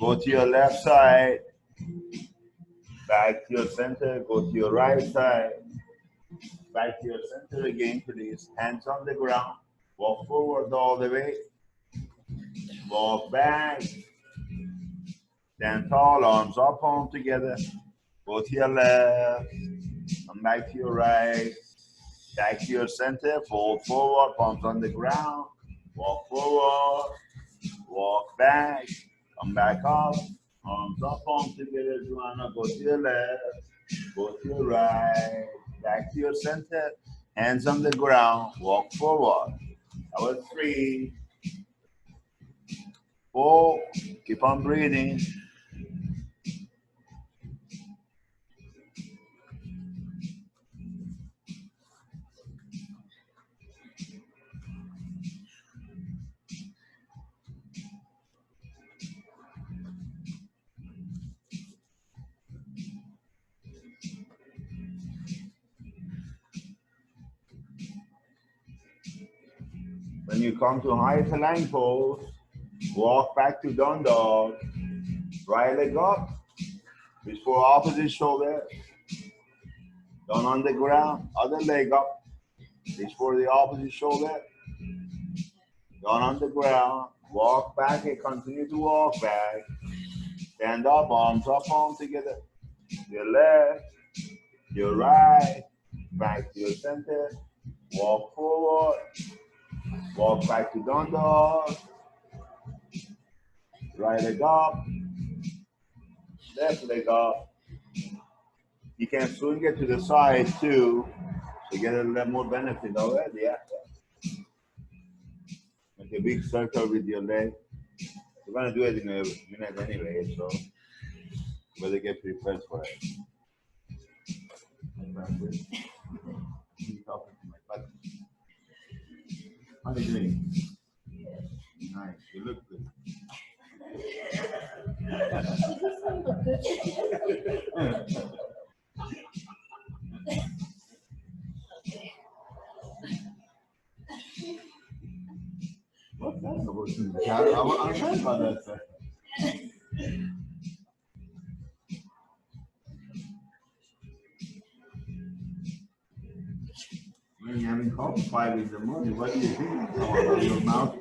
Go to your left side, back to your center, go to your right side, back to your center again, please. Hands on the ground, walk forward all the way, walk back, stand tall, arms up, palm together, go to your left, come back to your right, back to your center, fold forward, palms on the ground, walk forward, walk back, come back up, arms up, palms together, Joanna, go to your left, go to your right, back to your center, hands on the ground, walk forward. That was 3, 4, keep on breathing. When you come to high plank pose, walk back to down dog, right leg up, reach for opposite shoulder, down on the ground, other leg up, reach for the opposite shoulder, down on the ground, walk back and continue to walk back, stand up, arms together, your left, your right, back to your center, walk forward, walk back to down dog, right leg up, left leg up. You can swing it to the side too, to get a little more benefit already. Yeah. Make a big circle with your leg. We're gonna do it in a minute anyway, so better get prepared for it. How are you doing? Nice. You look good. What's that supposed to be? I'm trying about that stuff. When you're having coffee 5 in the morning, what do you think? About your mouth?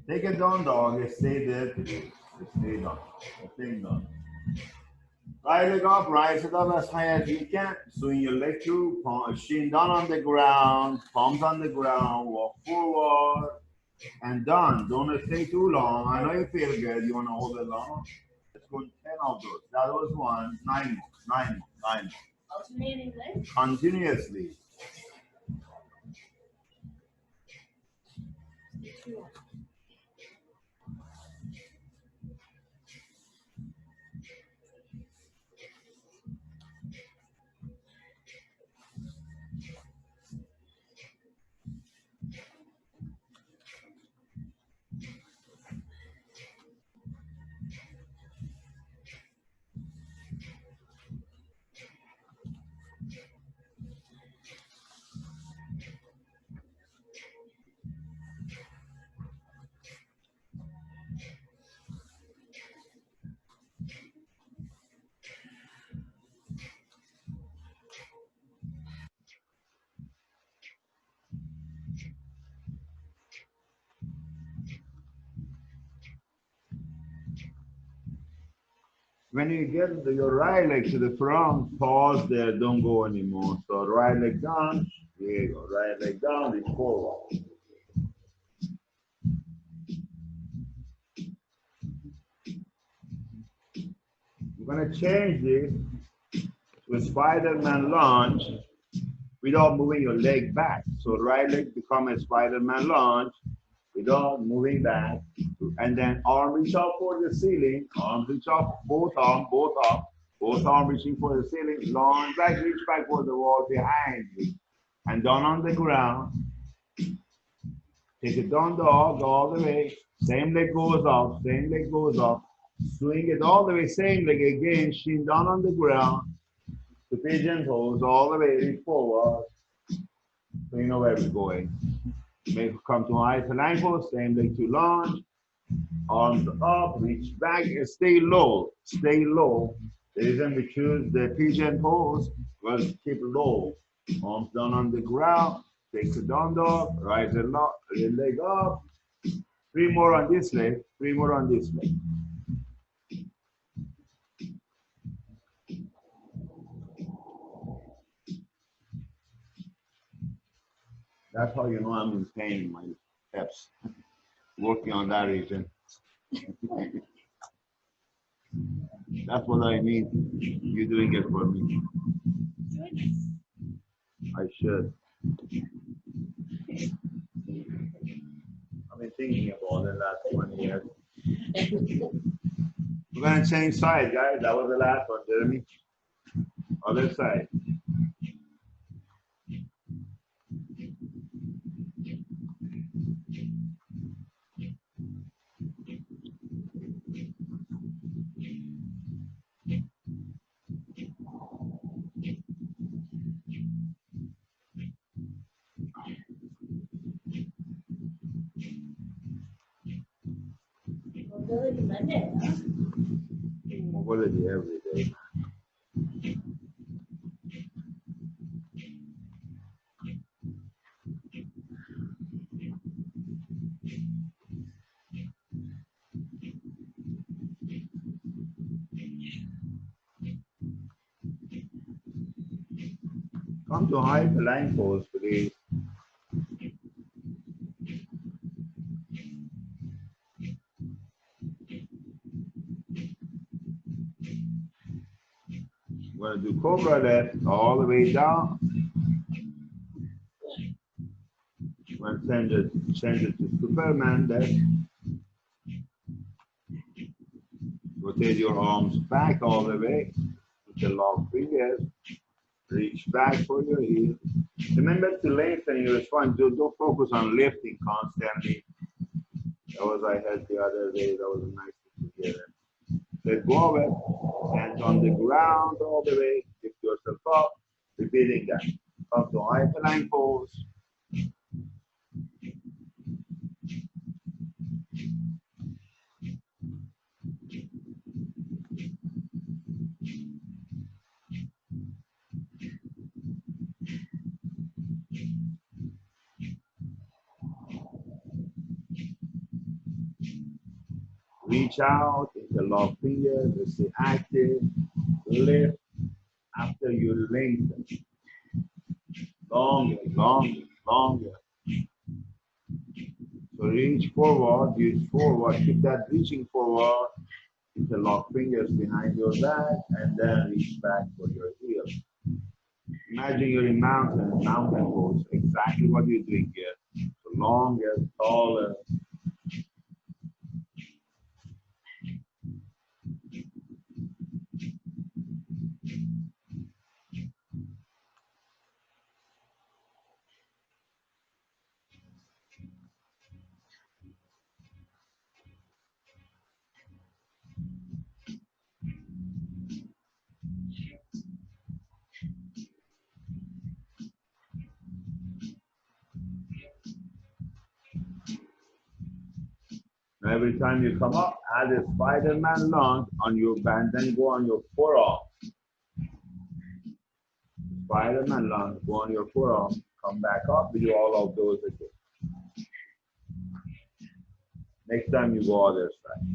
Take it down, dog. Stay there, please. Stay down. Stay down. Right leg up, rise it up as high as you can. Swing your leg through, shin down on the ground, palms on the ground, walk forward, and done. Don't stay too long. I know you feel good. You want to hold it long. Let's go 10 of those. That was 1. 9 more. 9 more. 9 more. Alternating legs? Continuously. When you get your right leg to the front, pause there, don't go anymore. So right leg down, there you go. Right leg down, reach forward. We're gonna change this to a spiderman lunge without moving your leg back. So right leg become a spiderman lunge without moving back. And then arm reach up for the ceiling, arm reach up, both arm reaching for the ceiling, lunge back, reach back for the wall behind you. and down on the ground. Take a down dog all the way. Same leg goes up, same leg goes up. Swing it all the way, same leg again. Shin down on the ground. The pigeon pose all the way forward. So you know where we're going. Make come to high plank pose, same leg to lunge. Arms up, reach back, and stay low. Stay low. The reason we choose the pigeon pose was keep low. Arms down on the ground. Take the down dog. Rise the leg up. Three more on this leg. Three more on this leg. That's how you know I'm in pain in my hips. Working on that region. That's what I need. You doing it for me. I should. I've been thinking about it the last 20 years. We're gonna change side, guys. That was the last one, Jeremy. Other side. Mobility every day. Come to high plank pose, please. We're gonna do cobra lift all the way down. We're gonna change it to superman lift. Rotate your arms back all the way. Interlock fingers. Reach back for your heel. Remember to lengthen your spine. Don't focus on lifting constantly. That was I had the other day. That was nice to hear. Let go of it. Hands on the ground all the way. Lift yourself up. Repeating that. Come to high plank pose. Reach out, interlock fingers, stay active, lift after you lengthen. Longer, longer, longer. So reach forward, keep that reaching forward, interlock fingers behind your back, and then reach back for your heel. Imagine you're in mountain pose, exactly what you're doing here. So longer, taller. Every time you come up, add a spiderman lunge on your band, then go on your forearm. Spiderman lunge, go on your forearm, come back up, we do all of those again. Next time you go other side.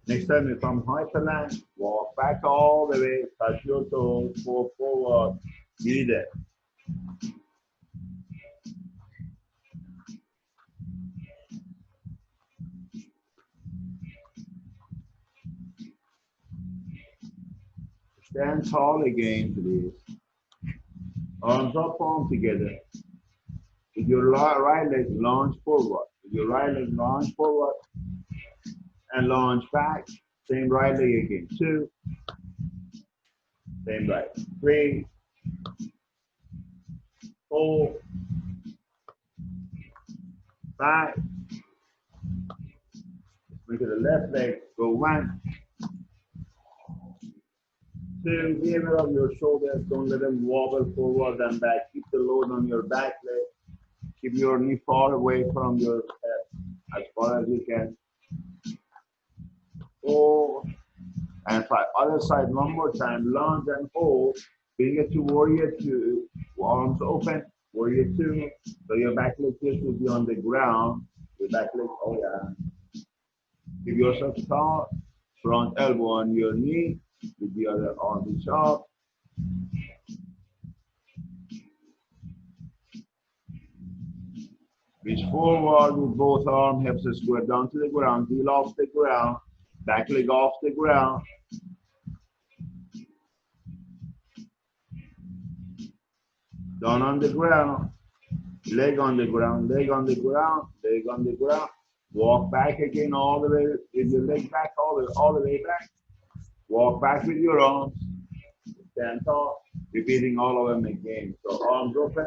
Next time you come hyperland, walk back all the way, touch your toes, go forward, be there. Stand tall again, please. Arms up, palm together. With your right leg, lunge forward. With your right leg, lunge forward and lunge back. Same right leg again. 2. Same right. 3, 4, 5. Look at the left leg. Go 1, 2. Give it up your shoulders. Don't let them wobble forward and back. Keep the load on your back leg. Keep your knee far away from your head as far as you can. 4 and 5. Other side one more time. Lunge and hold. Bring it to warrior 2. Arms open. Warrior 2. So your back leg just will be on the ground. Your back leg, oh yeah. Give yourself tall. Front elbow on your knee. With the other arm is up. Reach forward with both arms. Hips are squared down to the ground. Heel off the ground. Back leg off the ground. Down on the ground. Leg on the ground, leg on the ground, leg on the ground. Walk back again all the way with your leg back all the way back. Walk back with your arms. Stand tall. Repeating all of them again. So arms open,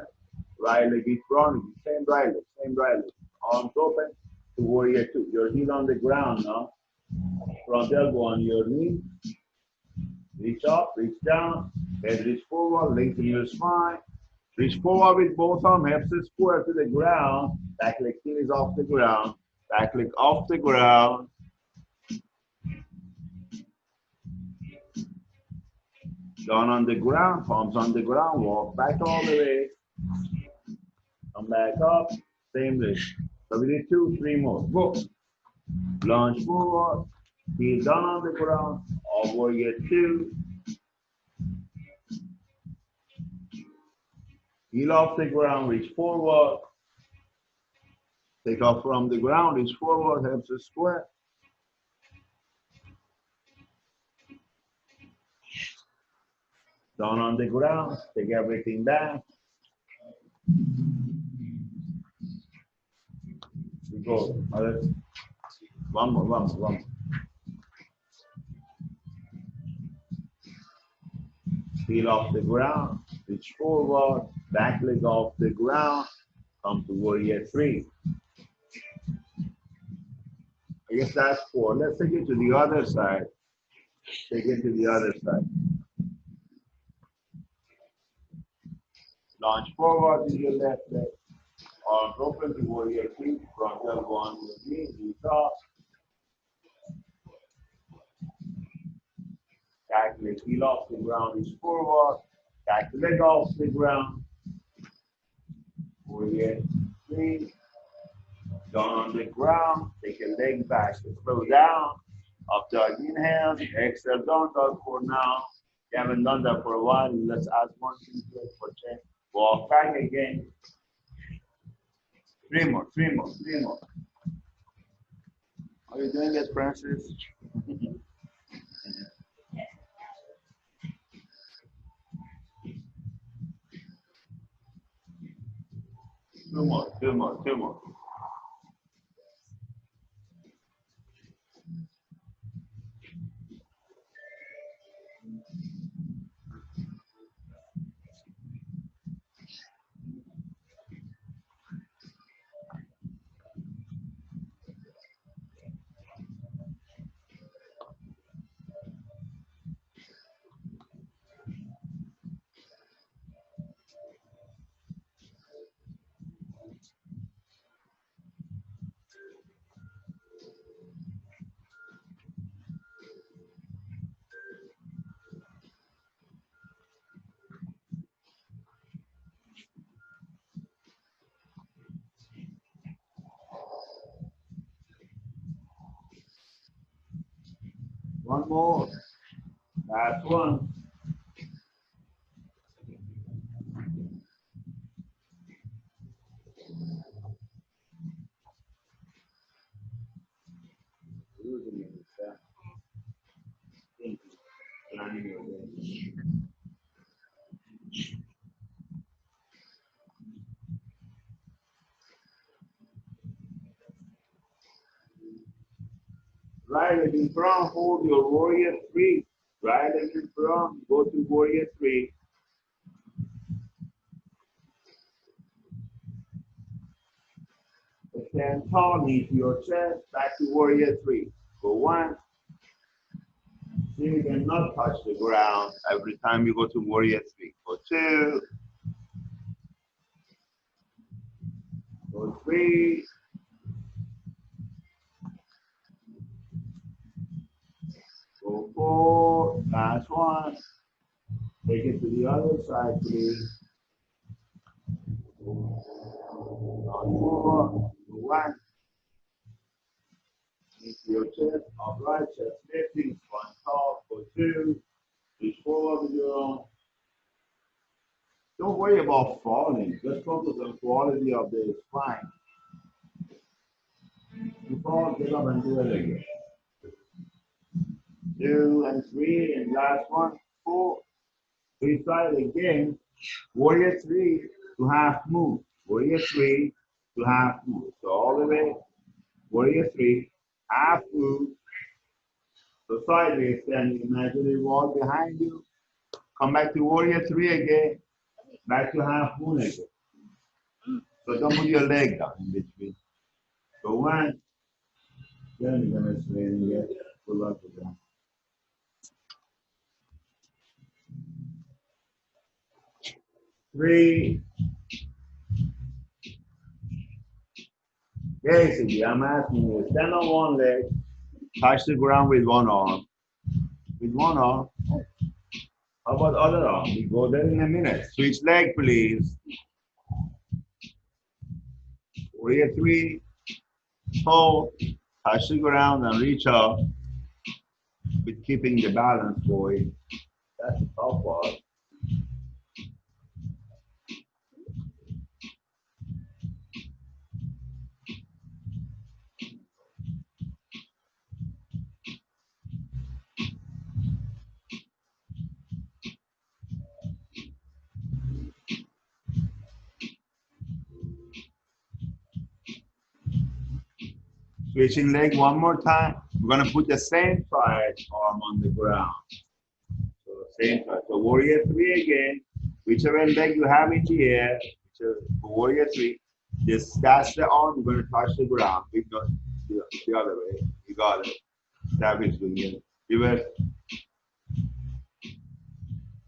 right leg in front, same right leg, same right leg. Arms open to warrior 2. Your heel on the ground now. Front elbow on your knee. Reach up, reach down. Head reach forward, lengthen your spine. Reach forward with both arms, hips is square to the ground. Back leg is off the ground. Back leg off the ground. Down on the ground, palms on the ground. Walk back all the way. Come back up. Same leg. So we need 2, 3 more. Go. Lunge forward. Heel down on the ground. All warrior 2. Heel off the ground. Reach forward. Take off from the ground. Reach forward. Hips are square. Down on the ground, take everything back. We go. One more. Heel off the ground, reach forward, back leg off the ground, come to warrior 3. I guess that's 4. Let's take it to the other side. Take it to the other side. Launch forward with your left leg. Arms open to warrior 3. Front elbow on your knee, knees up. Back leg heel off the ground, reach forward. Back leg off the ground. Warrior 3. Down on the ground. Take your leg back. Slow down. Up dog inhale. Exhale down dog for now. You haven't done that for a while. Let's add 1, 2, 3 for change. Walk back again. 3 more. Are you doing it, Francis? 2 more. One more. Last one. Right leg in front, hold your warrior three. Right leg in front, go to warrior three. Stand tall, knee to your chest, back to warrior three. Go one. See, you cannot touch the ground every time you go to warrior three. Go two. Go three. Go four. Last one. Take it to the other side, please. One more. Go one. Knee to your chest, upright, chest lifting, one tall. Go two. Reach forward with your own. Don't worry about falling. Just focus on quality of the spine. You fall, get up and do it again. 2 and 3 and last one, 4. We try it again. Warrior 3 to half move. Warrior 3 to half move. So all the way. Warrior 3, half move. So sideways, then imaginary wall behind you. Come back to warrior 3 again. Back to half moon again. So don't put your leg down in between. So 1. Then you're going to swing again. Pull up again. 3. Basically, I'm asking you, stand on one leg, touch the ground with one arm. With one arm. How about other arm? We go there in a minute. Switch leg, please. Warrior 3. Hold, touch the ground and reach up with keeping the balance going. That's the tough part. Switching leg one more time. We're going to put the same side arm on the ground. So same side. So warrior 3 again. Whichever leg you have in the air, warrior 3. That's the arm. We're going to touch the ground. We go the other way. You got it. That is doing it. Reverse.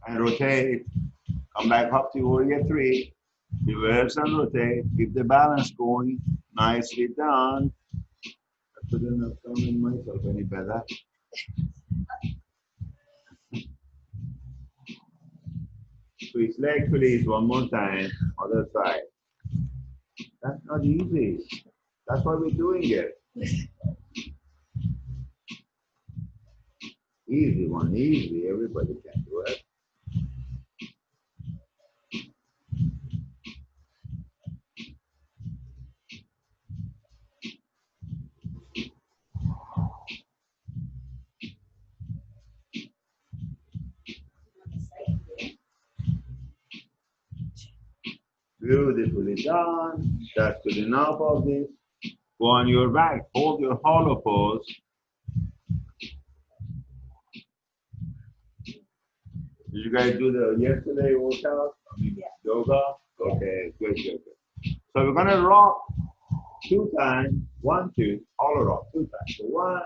And rotate. Come back up to warrior 3. Reverse and rotate. Keep the balance going. Nicely done. I couldn't have done myself any better. Switch leg, please, one more time. Other side. That's not easy. That's why we're doing it. Easy one, easy. Everybody can do it. Beautifully done. That's good enough of this. Go on your back. Hold your hollow pose. Did you guys do the yesterday workout? Yoga? Okay, good. So we're gonna rock 2 times. 1, 2. Hollow rock 2 times. So 1,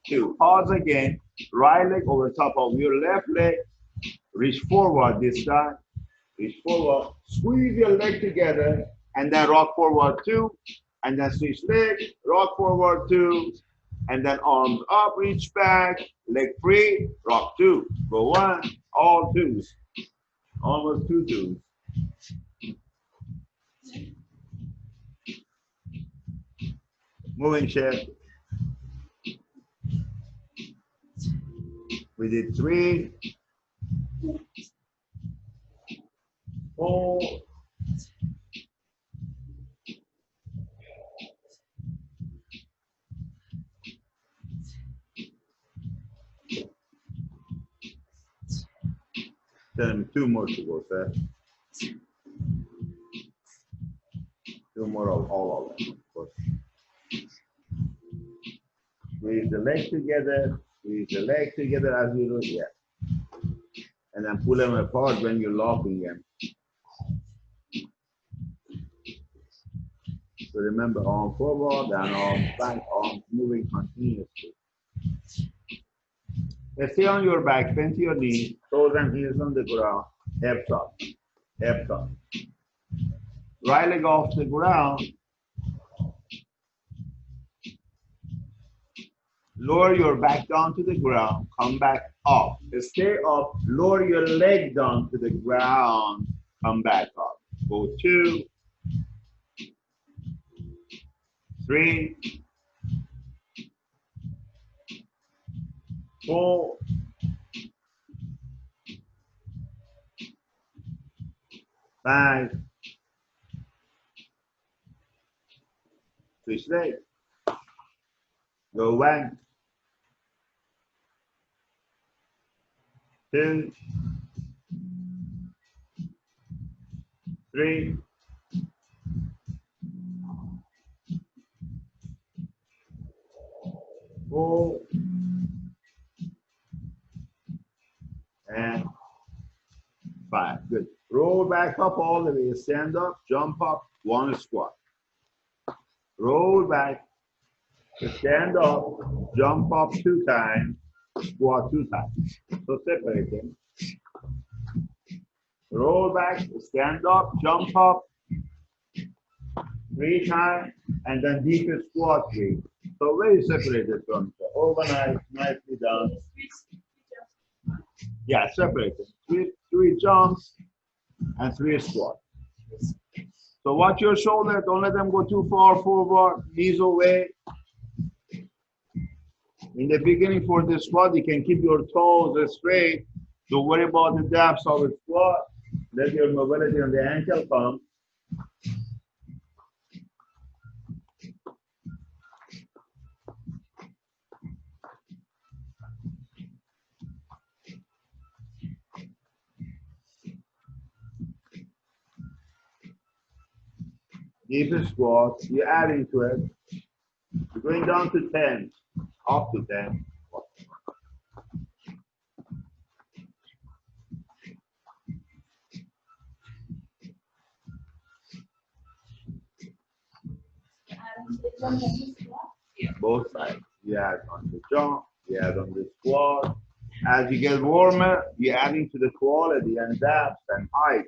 2. Pause again. Right leg over top of your left leg. Reach forward this time. Reach forward. Squeeze your leg together and then rock forward 2. And then switch leg. Rock forward 2. And then arms up, reach back. Leg free. Rock 2. Go 1. All 2s. Almost 2 2s. Moving chair. We did 3, 4, 2 more to go, sir. 2 more of all of them, of course. Squeeze the leg together, squeeze the leg together as you do, yeah. And then pull them apart when you're locking them. So remember, arm forward and arm back, arms moving continuously. Stay on your back, bend to your knees, toes and heels on the ground, hips up, hips up. Right leg off the ground. Lower your back down to the ground, come back up. Stay up, lower your leg down to the ground, come back up. Go 2, 3, 4, 5, switch leg. Go 1, 2, 3, 4, and 5. Good. Roll back up all the way. Stand up, jump up, 1 squat. Roll back, stand up, jump up 2 times, squat 2 times. So separate them. Roll back, stand up, jump up 3 times, and then deep squat 3. So very separated from each other. Overnight, nicely done. Yeah, separated. 3 jumps and 3 squats. So watch your shoulder. Don't let them go too far forward. Knees away. In the beginning for the squat, you can keep your toes straight. Don't worry about the depth of the squat. Let your mobility on the ankle come. Deep squat, you're adding to it. You're going down to 10, up to 10. Both sides. You add on the jump, you add on the squat. As you get warmer, you're adding to the quality and depth and height.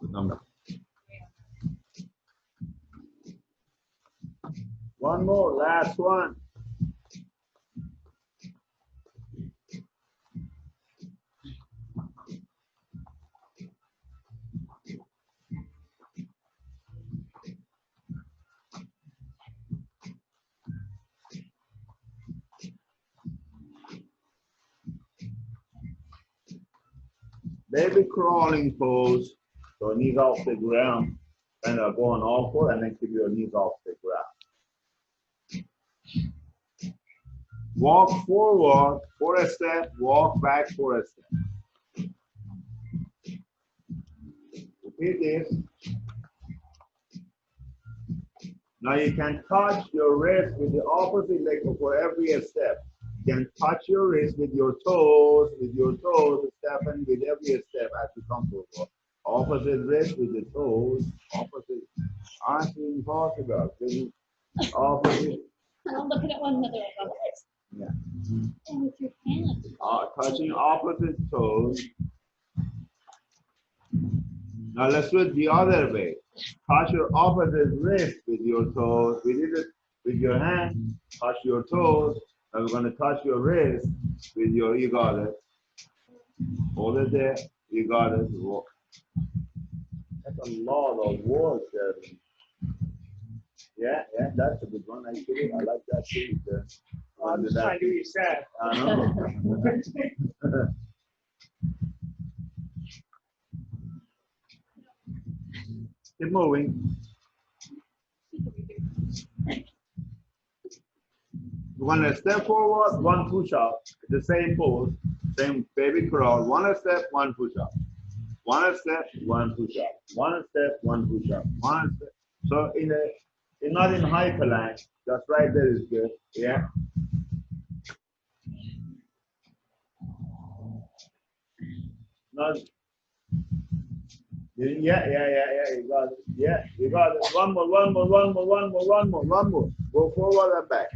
Good number. One more, last one. Baby crawling pose. So knees off the ground. Kind of go on all four and then keep your knees off the ground. Walk forward for a step, walk back for a step. Repeat this. Now you can touch your wrist with the opposite leg for every step. You can touch your wrist with your toes, stepping with every step as you come forward. Opposite wrist with the toes, opposite. Aren't impossible. Opposite. I'm looking at one another like, what? Yeah. And with your hands. Touching opposite toes. Now let's do it the other way. Touch your opposite wrist with your toes. We did it with your hand. Touch your toes. Now we're going to touch your wrist with your, you got it. Hold it there. You got it. That's a lot of work there. Yeah, that's a good one. Actually, I like that too. I'm just trying to do what you said. I know. Keep moving. We're going to step forward, one push up. The same pose, same baby crawl. One step, one push up. One step, one push up. One step, one push up. One step. So not in high plank. Just right there is good. Yeah. Not. Yeah. You got it. Yeah, you got it. One more. Go forward and back.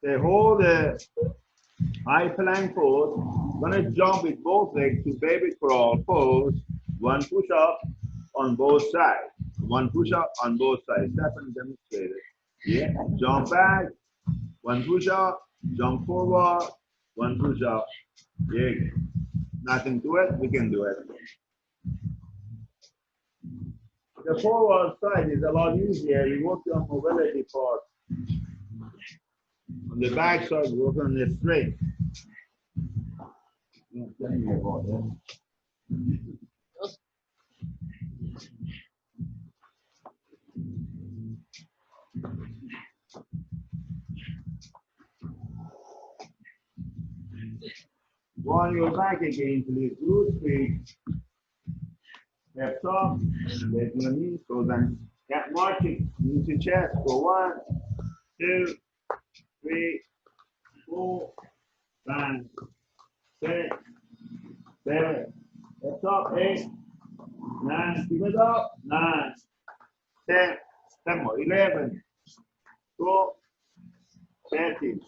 They hold the high plank pose. Gonna jump with both legs to baby crawl pose. One push up on both sides. One push up on both sides. Definitely demonstrated. Yeah. Jump back. One push up. Jump forward. One push up. Yeah. Nothing to it. We can do it. The forward side is a lot easier. You work your mobility part. On the back side, work on the straight. Go on your back again, please. Glute feet. Step up. Let your knees go down. Get marching. Knee to chest. Go 1, 2, 3, 4, 5, 6, 7. Step up. 8, 9. Keep it up. 9, 10. 10 more. 11, 12, 13,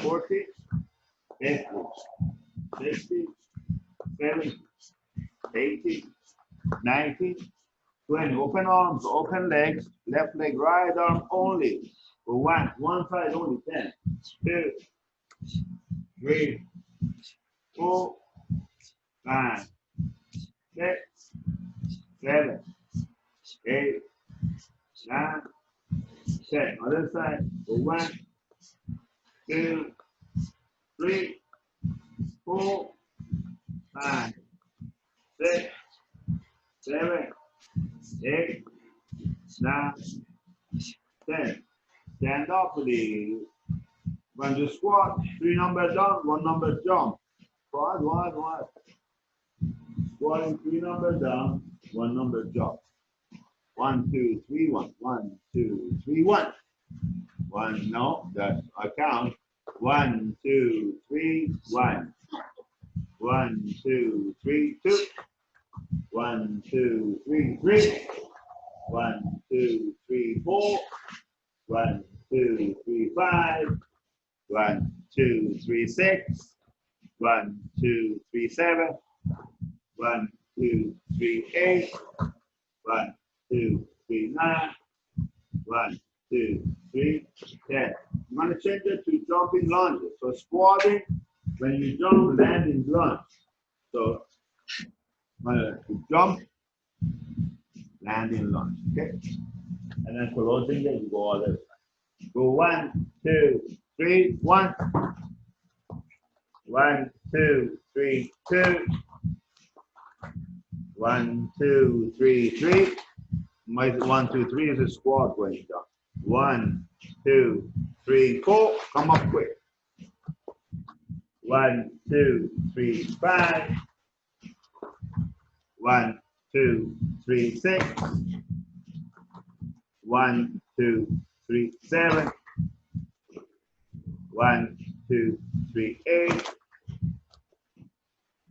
14, 15, 16, 17, 18, 19, 20. Open arms, open legs, left leg, right arm only. For one side only. 10, 2, 3, 4, 5, 6, 7, 8, 9, 10. Other side. For 1, 2, 3, 4, 5, 6, 7, 8, 9, 10. Stand up, please. When you squat, 3 numbers down, 1 number jump. Squat, 1. Squatting, 3 numbers down, 1 number jump. 1, 2, 3, 1. 1, 2, 3, 1. 1, no, that's a count. 1, 2, 3, 1. 1, 2, 3, 2. 1, 2, 3, 3. 1, 2, 3, 4. 1, 2, 3, 5. 1, 2, 3, 6. 1, 2, 3, 7. 1, 2, 3, 8. 1, 2, 3, 9. 1, 2, 3, 10. I'm going to change it to jumping lunges. So squatting, when you jump, land in lunge. So I'm going to jump, land in lunge. Okay? And then closing it, you go other side. Go 1, 2, 3, 1. 1, 2, 3, 2. 1, 2, 3, 3. My 1, 2, 3 is a squat when you jump. 1, 2, 3, 4. Come up quick. 1, 2, 3, 5. 1, 2, 3, 6. 1, 2, 3, 7. 1, 2, 3, 8.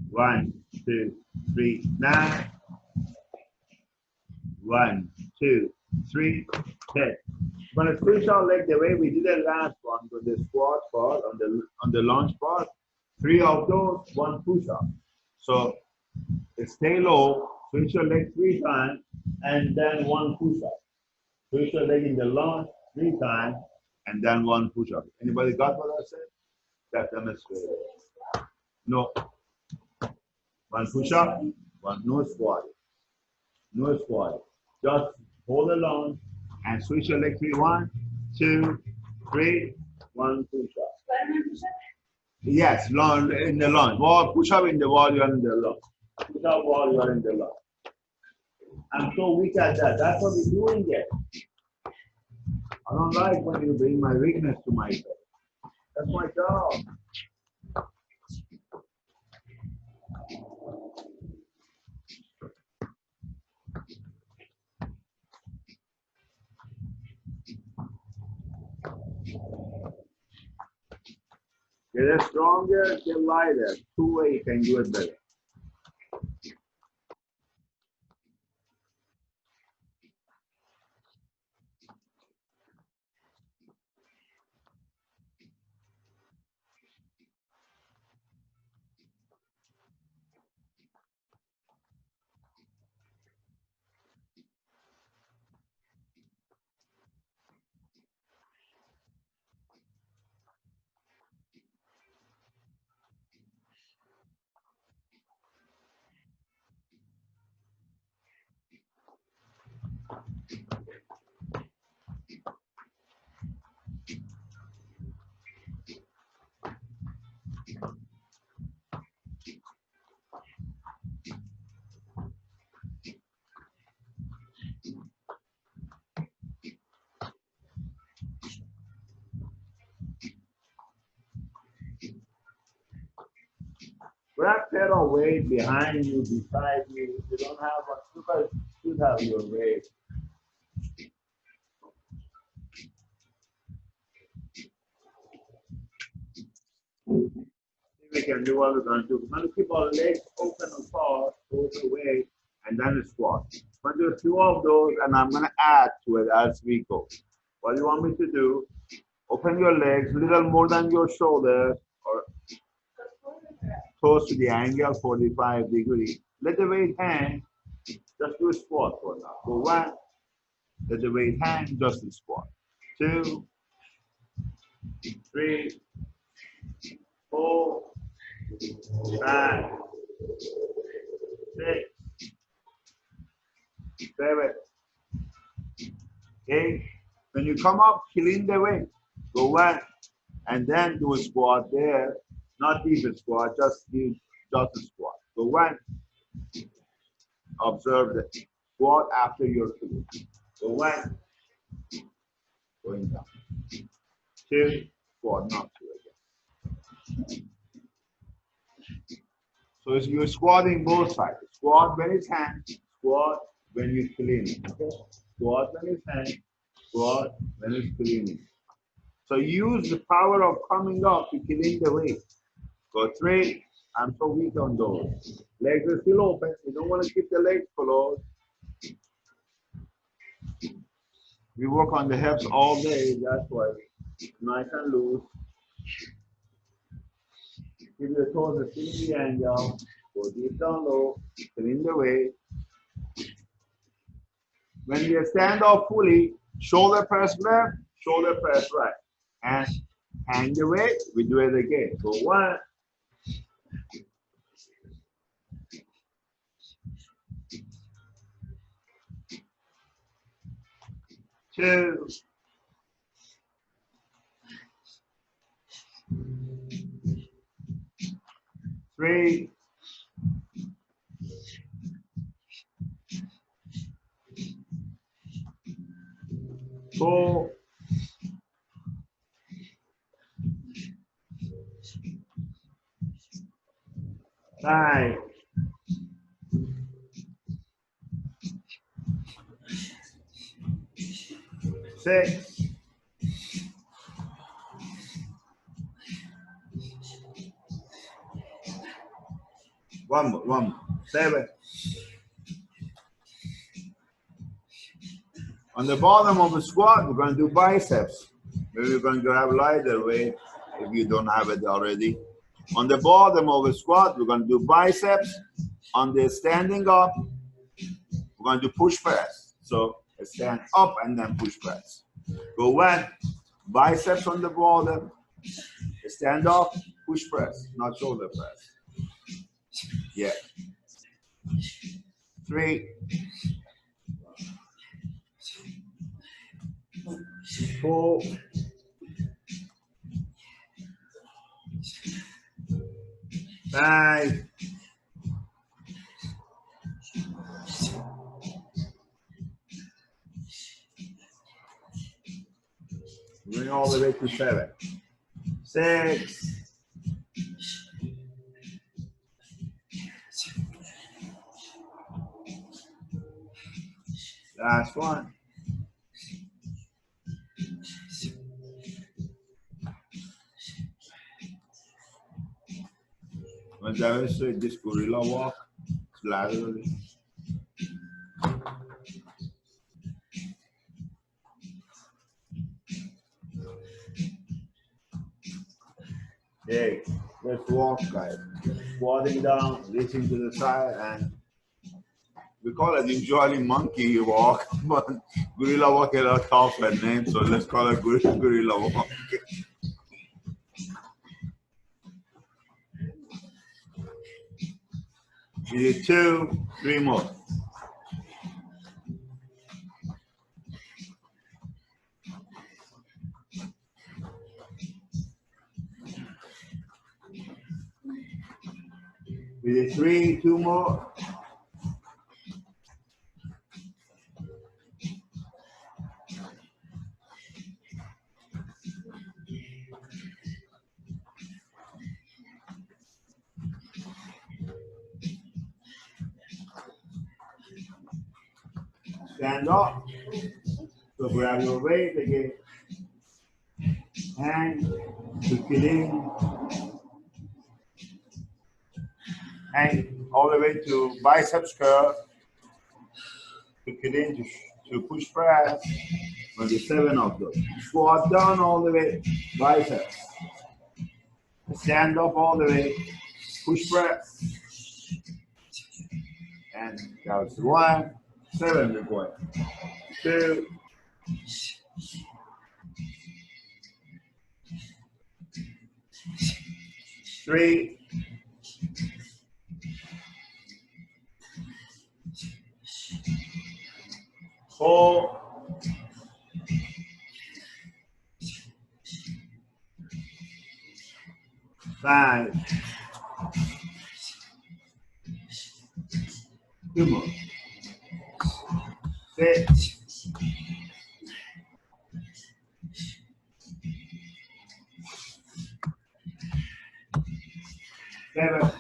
1, 2, 3, 9. 1, 2, 3, 10. We're going to switch our leg the way we did the last one with the squat part on the lunge part. 3 of those, 1 push-up. So stay low, switch your leg 3 times, and then 1 push-up. Switch your leg in the lunge 3 times, and then 1 push-up. Anybody got what I said? That demonstrated. No. 1 push-up, 1 no squat. No squat. Just hold the lunge and switch your leg 3. 1, 2, 3, 1 push-up. Yes, lunge in the lunge. Wall, push-up in the wall, you're in the lunge. Push-up wall, you're in the lunge. I'm so weak at that. That's what we're doing it. I don't like when you bring my weakness to myself. That's my job. Get stronger, get lighter. 2 ways you can do it better. Grab pedal weight behind you, beside you. If you don't have one, you should have your weight. We can do what we're going to do. We're going to keep our legs open apart, both away, and then the squat. I'm going to do a few of those, and I'm going to add to it as we go. What you want me to do, open your legs a little more than your shoulders, or close to the angle, 45 degrees. Let the weight hang. Just do a squat for now. Go 1. Let the weight hang, just a squat. 2, 3, 4, 5, 6, 7, 8. When you come up, clean the weight. Go 1, and then do a squat there. Not deep squat, just a squat. Go 1. Observe the squat after your clean. Go 1. Going down. 2, squat, not 2 again. So you're squatting both sides. Squat when it's hand, squat when you clean. Okay? Squat when it's hand, squat when it's cleaning. So use the power of coming up to clean the weight. Go 3. I'm so weak on those. Legs are still open. You don't want to keep the legs closed. We work on the hips all day. That's why. Nice and loose. Keep your toes still in the angle. Go deep down low. Clean the weight. When you stand up fully, shoulder press left, shoulder press right. And hang the weight. We do it again. So 1. 2. 3. 4. 5. 6. 6. One more. 7. On the bottom of the squat, we're going to do biceps. Maybe we're going to grab lighter weight if you don't have it already. On the bottom of the squat, we're going to do biceps. On the standing up, we're going to do push press. So stand up and then push press. Go one, biceps on the bottom, stand up, push press, not shoulder press. Yeah. 3, 4, 5, 'Going all the way to 7, 6, 1. Once I was this gorilla walk, laterally. Hey, let's walk, guys. Squatting down, reaching to the side, and we call it usually monkey walk, but gorilla walk is a tough name, so let's call it gorilla walk. We did 2, 3 more. We did 3, 2 more. Stand up. So grab your weight again. Hang, tuck it in. Hang all the way to biceps curl. Tuck it in to push press. We'll do 7 of those. Squat down all the way, biceps. Stand up all the way, push press. And that was 1, 7 we're going. 2, 3, 4, 5, 2 more, 6, 7.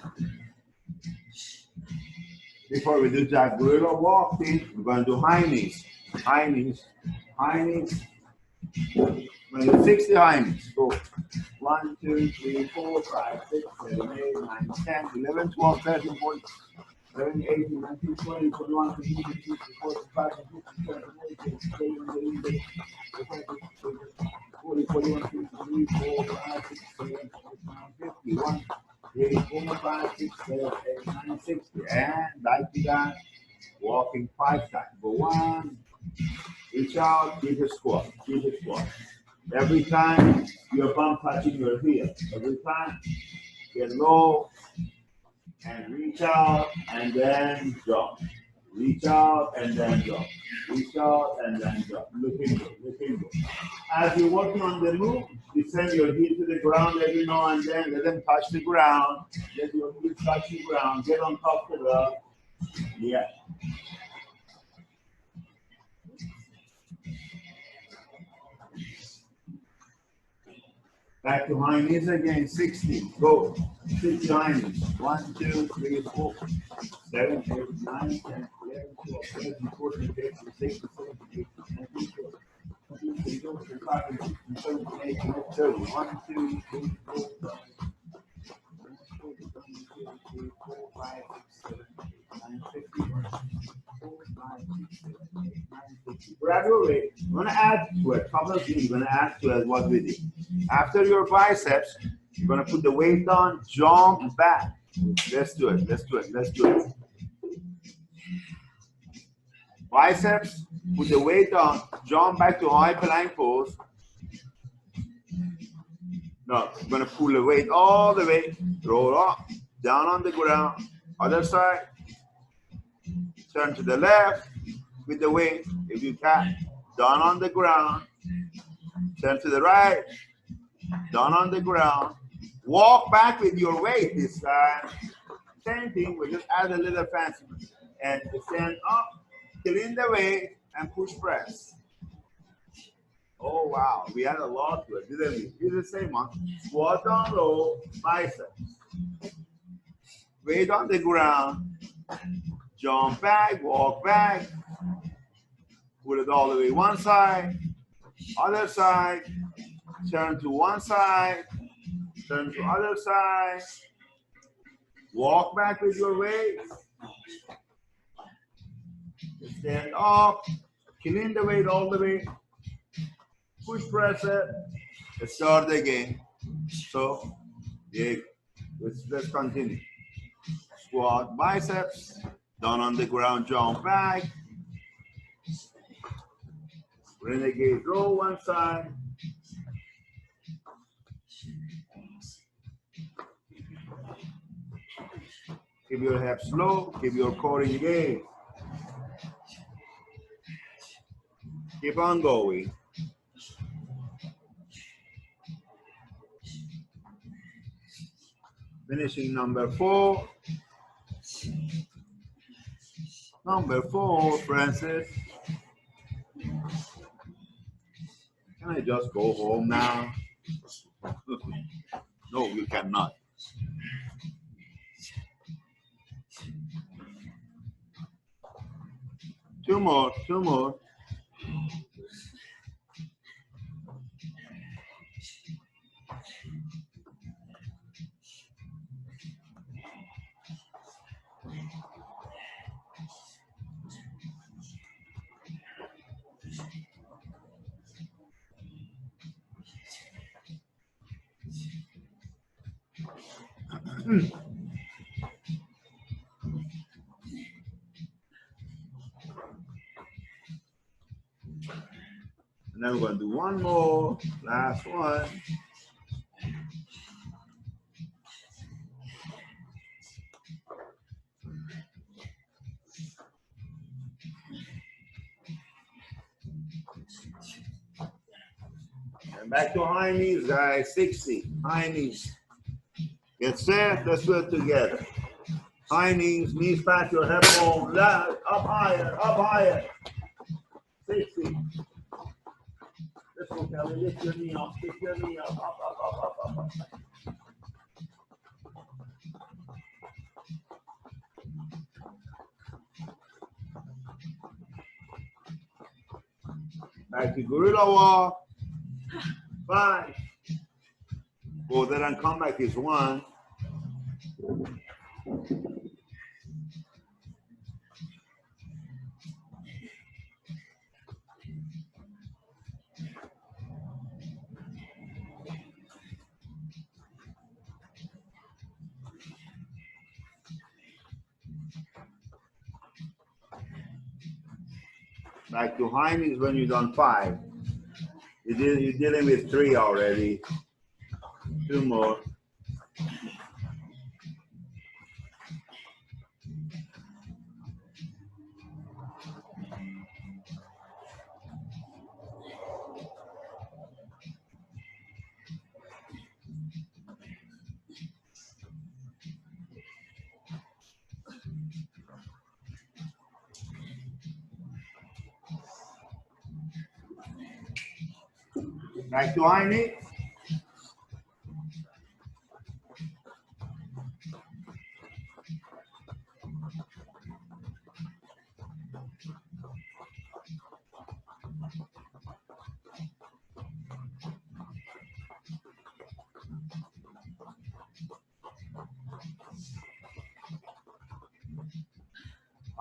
Before we do that gorilla walking, we're going to do high knees. High knees, high knees. We're going to do 60 high knees. Go. 1, 2, 3, 4, 5, 6, 7, 8, 9, 10, 11, 12, 13, 14, 17, 18, 19, 20, 21, 22, 23, 24, 25, 26, 27, 28, 40, 41, 42, 43, 45, 6, 7, 8, 9, 51, 4, 5, 6, 7, 8, 9, 60. And like that, walking 5 times. Go 1, reach out, keep a squat, keep a squat. Every time your bum touching your heel. Every time, get low and reach out and then drop. Reach out and then drop. Reach out and then drop. Looking good, looking good. As you're working on the move, you send your heel to the ground every now and then. Let them touch the ground. Let your heel touch the ground. Get on top of the, yeah. Back to high knees again, 60. Go. 60 high knees. 1, 2, 3, 4, 7, 8, 9, 10, 11, 12, 13, 14, 15, 16, 17, 18, 19, 20, 21, Grab your weight. You're gonna add to it. Couple of things. You're gonna add to it what we did. After your biceps, you're gonna put the weight on, jump back. Let's do it. Let's do it. Let's do it. Biceps, put the weight on, jump back to high plank pose. No, you're gonna pull the weight all the way, roll up, down on the ground, other side, turn to the left with the weight, if you can, down on the ground, turn to the right, down on the ground, walk back with your weight this time. Same thing, we just add a little fancy. And stand up, clean the weight, and push press. Oh wow, we had a lot to it, didn't we? It's the same one. Squat down low, biceps. Weight on the ground, jump back, walk back, pull it all the way one side, other side, turn to one side, turn to other side, walk back with your weight, stand up, clean the weight all the way, push press it, let's start again. So, yeah, let's continue. Squat, biceps, down on the ground, jump back, renegade row one side, keep your hips low, keep your core engaged. Keep on going. Finishing number 4. Number 4, Francis. Can I just go home now? No, you cannot. Two more, two more. And then we're going to do one more, last one. And back to high knees, guys, 60, high knees. Get set, let's do it together. High knees past your hip bone, left, up higher. 60. Let's go, Kelly, lift your knee up, lift your knee up. Back to gorilla walk. 5. Go there and come back is 1. Back to high knees when you've done 5. You're dealing with 3 already. 2 more. Back to high knee.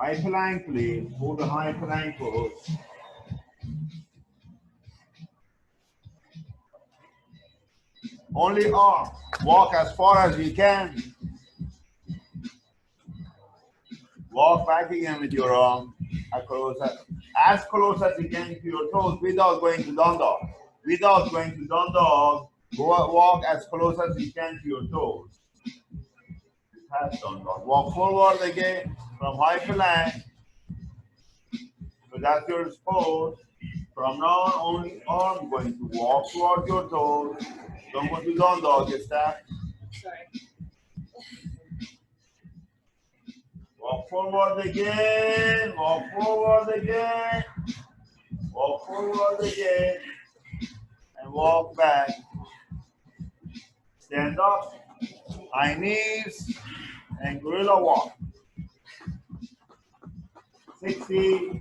High plank, please. Hold the high plank pose. Only arm. Walk as far as you can. Walk back again with your arm as close as you can to your toes without going to down dog. Without going to down dog, walk as close as you can to your toes. Past down dog. Walk forward again from high plank. So that's your pose. From now on, only arm going to walk towards your toes. Don't go to down dog. Is that? Sorry. Walk forward again. Walk forward again. Walk forward again. And walk back. Stand up. High knees. And gorilla walk. 60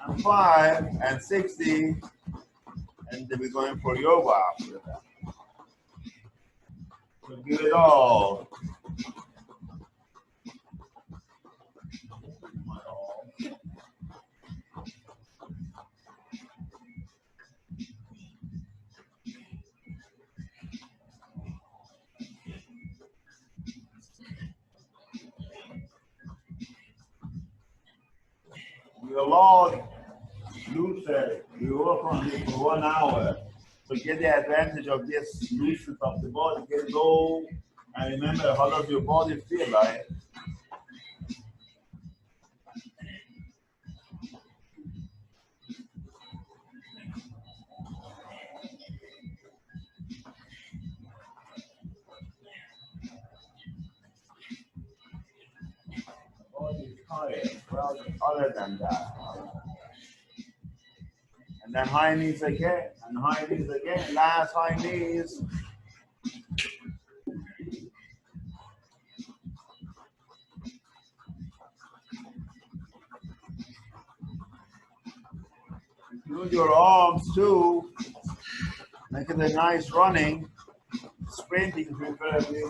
and 5 and 60. And then we're going for yoga after that. So give it all. We allowed Luther, we work on it for 1 hour. So get the advantage of this looseness of the body, get low, and remember how does your body feel like. The body is tired, well, other than that. And then high knees again, and high knees again, last high knees. Use your arms too, make it a nice running, sprinting preferably.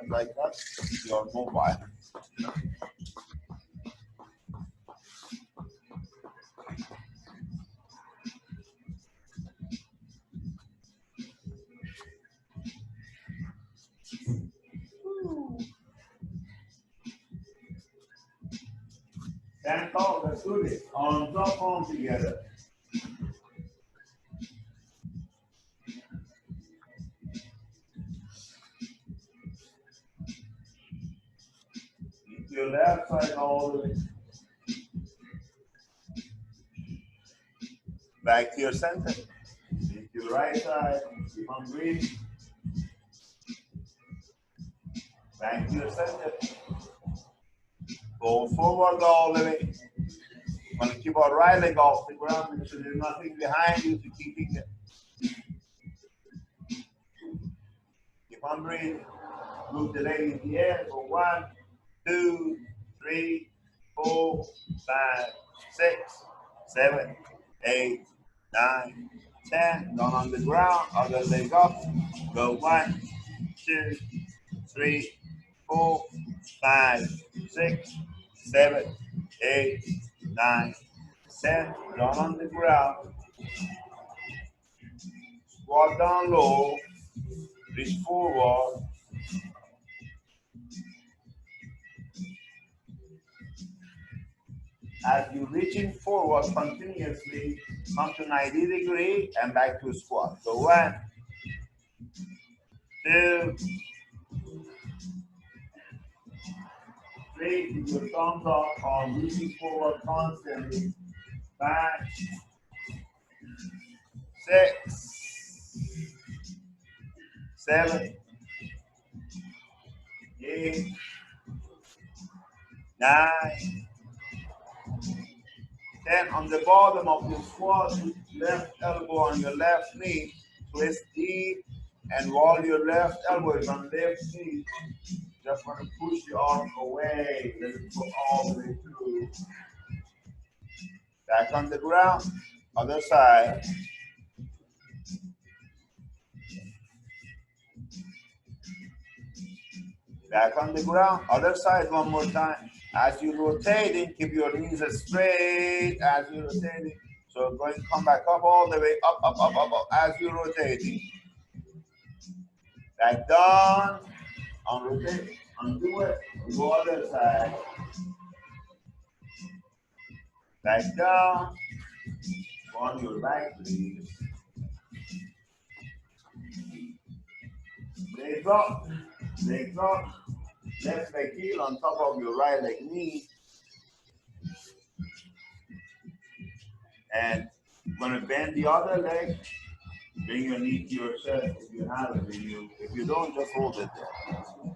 Like that, you're mobile. Stand tall, let's do this. Arms up, arms together. Into your left side all the way. Back to your center. Into your right side. Keep on breathing. Back to your center. Go forward all the way. You want to keep our right leg off the ground, make sure there's nothing behind you to keeping it. Keep on breathing. Move the leg in the air for 1, 2, 3, 4, 5, 6, 7, 8, 9, 10. Down on the ground, other leg up. Go 1, 2, 3, 4, 5, 6, 7, 8, 9, 10. Down on the ground. Squat down low. Reach forward. As you're reaching forward continuously, come to 90 degree and back to squat. So 1, 2, 3. Keep your thumbs up on reaching forward constantly. 5, 6, 7, 8, 9, 10. On the bottom of your squat, left elbow on your left knee, twist deep, and while your left elbow is on left knee, just want to push your arm away. Let it go all the way through. Back on the ground, other side. Back on the ground. Other side one more time. As you're rotating, keep your knees straight as you're rotating. So going, come back up all the way, up, up, up, up, up as you're rotating. Back down, on rotate, undo it, go other side. Back down, go on your back, please. Legs up, legs up. Left leg heel on top of your right leg knee. And you're gonna bend the other leg. Bring your knee to your chest if you have it. If you don't, just hold it there.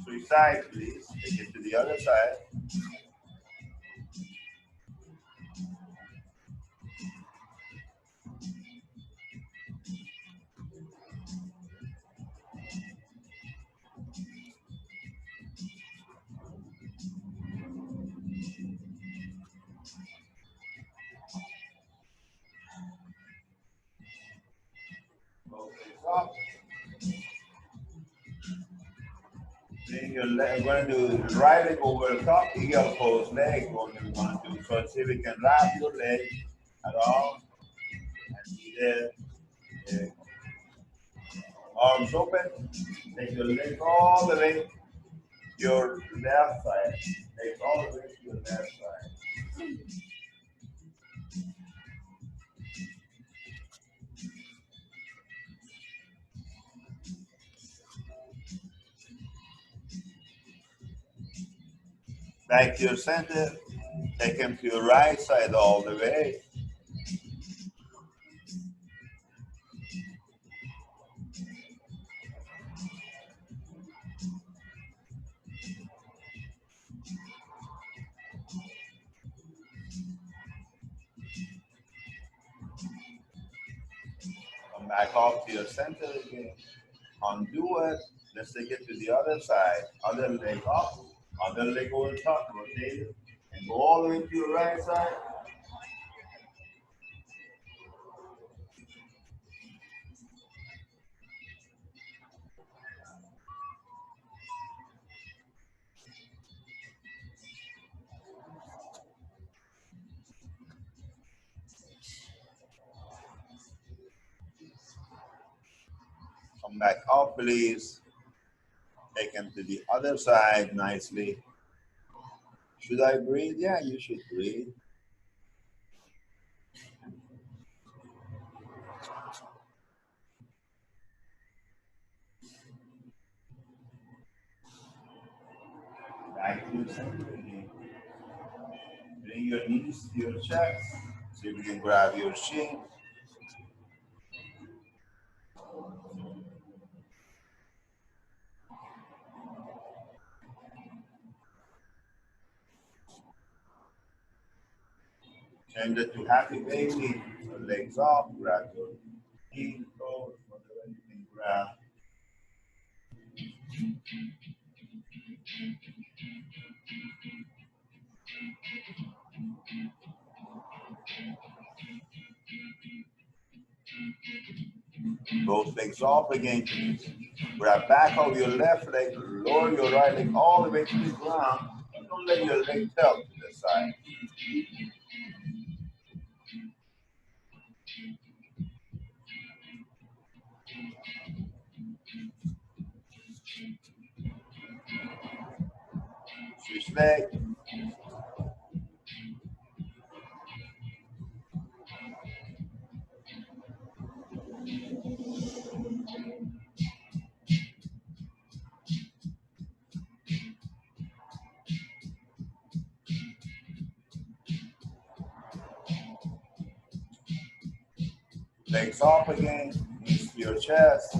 Switch sides, please. Take it to the other side. Both legs up. Bring your leg. We're going to do right leg over top, eagle pose leg. What we want to do. So see if we can wrap your leg at all. And be there. Yeah. Arms open. Take your leg all the way. Your left side. Legs all the way to your left side. Back to your center. Take him to your right side all the way. Come back off to your center again. Undo it. Let's take it to the other side. Other leg up. Other leg over top. Rotate it. And go all the way to your right side. Come back up, please. Take him to the other side nicely. Should I breathe? Yeah, you should breathe. Back to your center again. Bring your knees to your chest. See if you can grab your shin. Change it to happy baby. Your legs up. Grab your knee, toes, whatever you can grab. Both legs up again. Grab back of your left leg, lower your right leg all the way to the ground. Don't let your leg tilt to the side. Switch leg. Legs up again, knees to your chest.